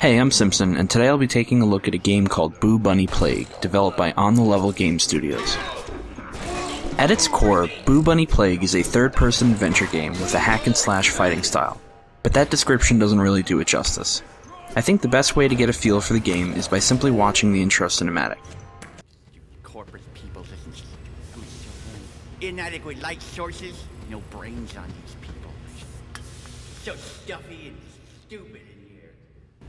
Hey, I'm Simpson, and today I'll be taking a look at a game called Boo Bunny Plague, developed by On the Level Game Studios. At its core, Boo Bunny Plague is a third-person adventure game with a hack-and-slash fighting style, but that description doesn't really do it justice. I think the best way to get a feel for the game is by simply watching the intro cinematic. Corporate people, listen. Inadequate light sources, no brains on these people. So stuffy and stupid in here.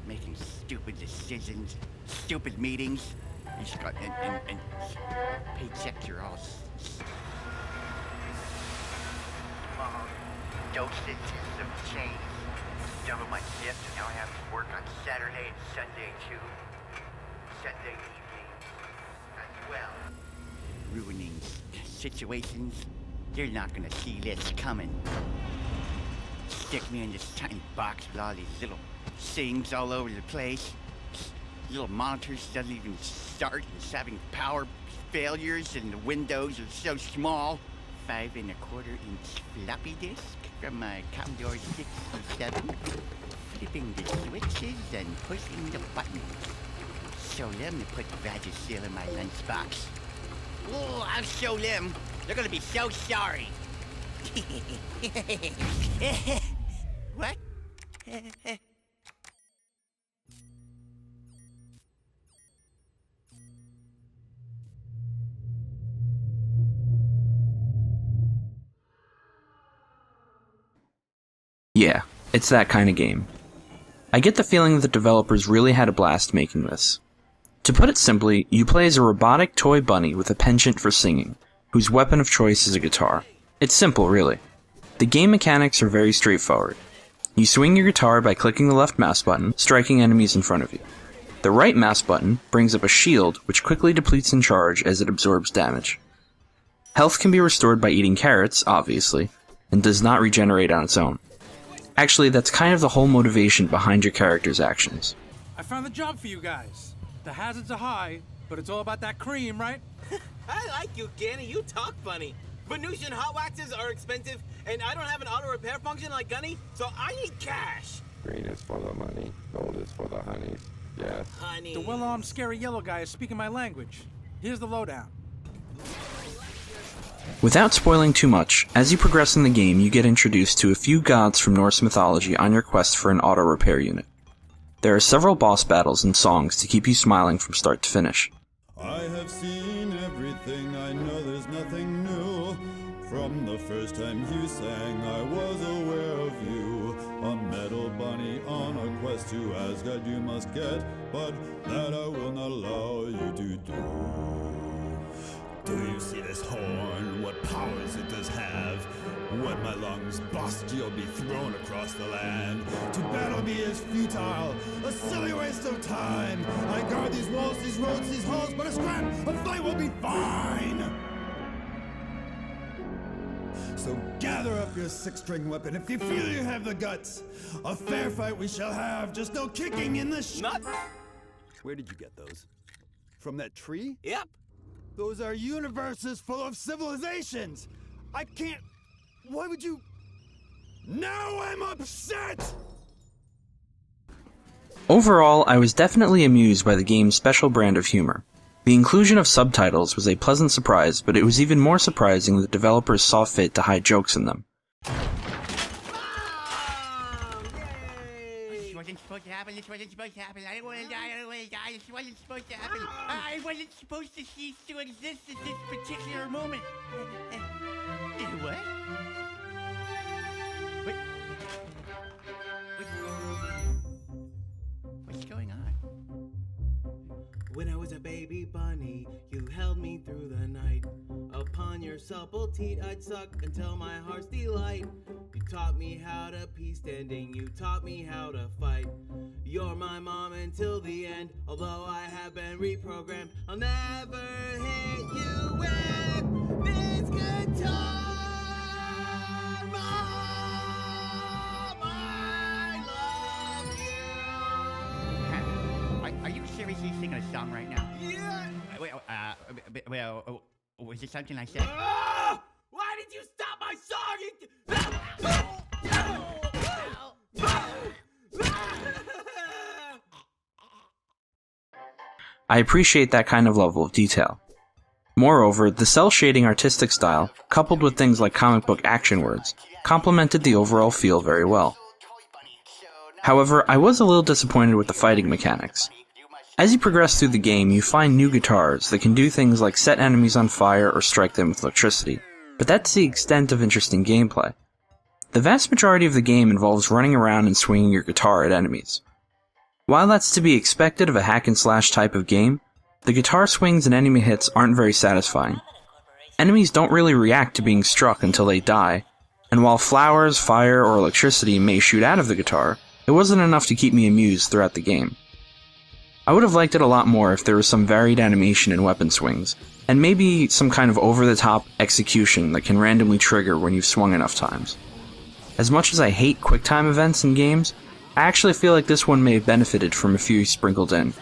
Making stupid decisions, stupid meetings. And paychecks are all small dosages of change. Double my shift, and now I have to work on Saturday and Sunday too. Sunday evenings as well. Ruining situations. They're not gonna see this coming. Stick me in this tiny box with all these little things all over the place. Little monitors doesn't even start, and it's having power failures, and the windows are so small. 5 1/4 inch floppy disk from my Commodore 67. Flipping the switches and pushing the buttons. Show them to put Vagisil in my lunchbox. Oh, I'll show them. They're gonna be so sorry. What? Yeah, it's that kind of game. I get the feeling that the developers really had a blast making this. To put it simply, you play as a robotic toy bunny with a penchant for singing, whose weapon of choice is a guitar. It's simple, really. The game mechanics are very straightforward. You swing your guitar by clicking the left mouse button, striking enemies in front of you. The right mouse button brings up a shield, which quickly depletes in charge as it absorbs damage. Health can be restored by eating carrots, obviously, and does not regenerate on its own. Actually, that's kind of the whole motivation behind your character's actions. I found the job for you guys. The hazards are high, but it's all about that cream, right? I like you, Ganny. You talk funny. Venusian hot waxes are expensive, and I don't have an auto repair function like Gunny, so I need cash. Green is for the money, gold is for the honey. Yes. Honey. The well-armed, scary yellow guy is speaking my language. Here's the lowdown. Without spoiling too much, as you progress in the game, you get introduced to a few gods from Norse mythology on your quest for an auto repair unit. There are several boss battles and songs to keep you smiling from start to finish. I have seen everything, I know there's nothing new. From the first time you sang, I was aware of you. A metal bunny on a quest to Asgard you must get, but that I will not allow you to do. Do you see this horn? What powers it does have? When my lungs bust, you'll be thrown across the land. To battle me is futile, a silly waste of time. I guard these walls, these roads, these halls, but a scrap, a fight will be fine. So gather up your six-string weapon if you feel you have the guts. A fair fight we shall have, just no kicking in the Nuts? Where did you get those? From that tree? Yep. Those are universes full of civilizations! I can't... Why would you... Now I'm upset! Overall, I was definitely amused by the game's special brand of humor. The inclusion of subtitles was a pleasant surprise, but it was even more surprising that developers saw fit to hide jokes in them. This wasn't supposed to happen. I didn't want to die. I don't want to die. This wasn't supposed to happen. I wasn't supposed to cease to exist at this particular moment. What? What's going on? When I was a baby bunny, you held me through the night. Upon your supple teat I'd suck until my heart's delight. You taught me how to pee standing, you taught me how to fight. You're my mom until the end, although I have been reprogrammed. I'll never hit you with this guitar. Mom, I love you. Are you seriously singing a song right now? Yeah. Well, was it something I said? Why did you stop my song? I appreciate that kind of level of detail. Moreover, the cel-shading artistic style, coupled with things like comic book action words, complemented the overall feel very well. However, I was a little disappointed with the fighting mechanics. As you progress through the game, you find new guitars that can do things like set enemies on fire or strike them with electricity, but that's the extent of interesting gameplay. The vast majority of the game involves running around and swinging your guitar at enemies. While that's to be expected of a hack-and-slash type of game, the guitar swings and enemy hits aren't very satisfying. Enemies don't really react to being struck until they die, and while flowers, fire, or electricity may shoot out of the guitar, it wasn't enough to keep me amused throughout the game. I would have liked it a lot more if there was some varied animation in weapon swings, and maybe some kind of over-the-top execution that can randomly trigger when you've swung enough times. As much as I hate quick-time events in games, I actually feel like this one may have benefited from a few sprinkled in.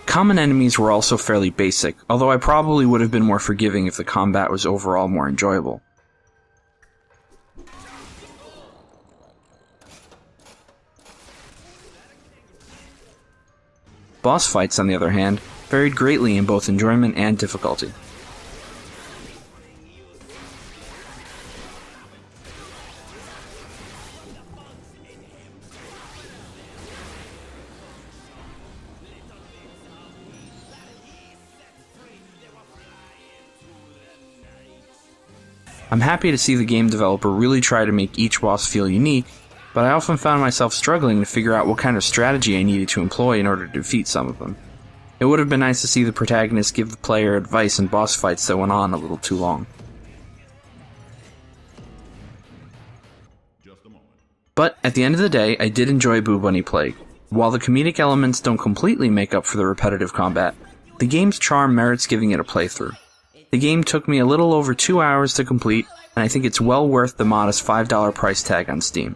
Common enemies were also fairly basic, although I probably would have been more forgiving if the combat was overall more enjoyable. Boss fights, on the other hand, varied greatly in both enjoyment and difficulty. I'm happy to see the game developer really try to make each boss feel unique, but I often found myself struggling to figure out what kind of strategy I needed to employ in order to defeat some of them. It would have been nice to see the protagonist give the player advice in boss fights that went on a little too long. But at the end of the day, I did enjoy Boo Bunny Plague. While the comedic elements don't completely make up for the repetitive combat, the game's charm merits giving it a playthrough. The game took me a little over 2 hours to complete, and I think it's well worth the modest $5 price tag on Steam.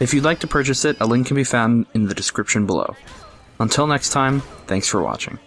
If you'd like to purchase it, a link can be found in the description below. Until next time, thanks for watching.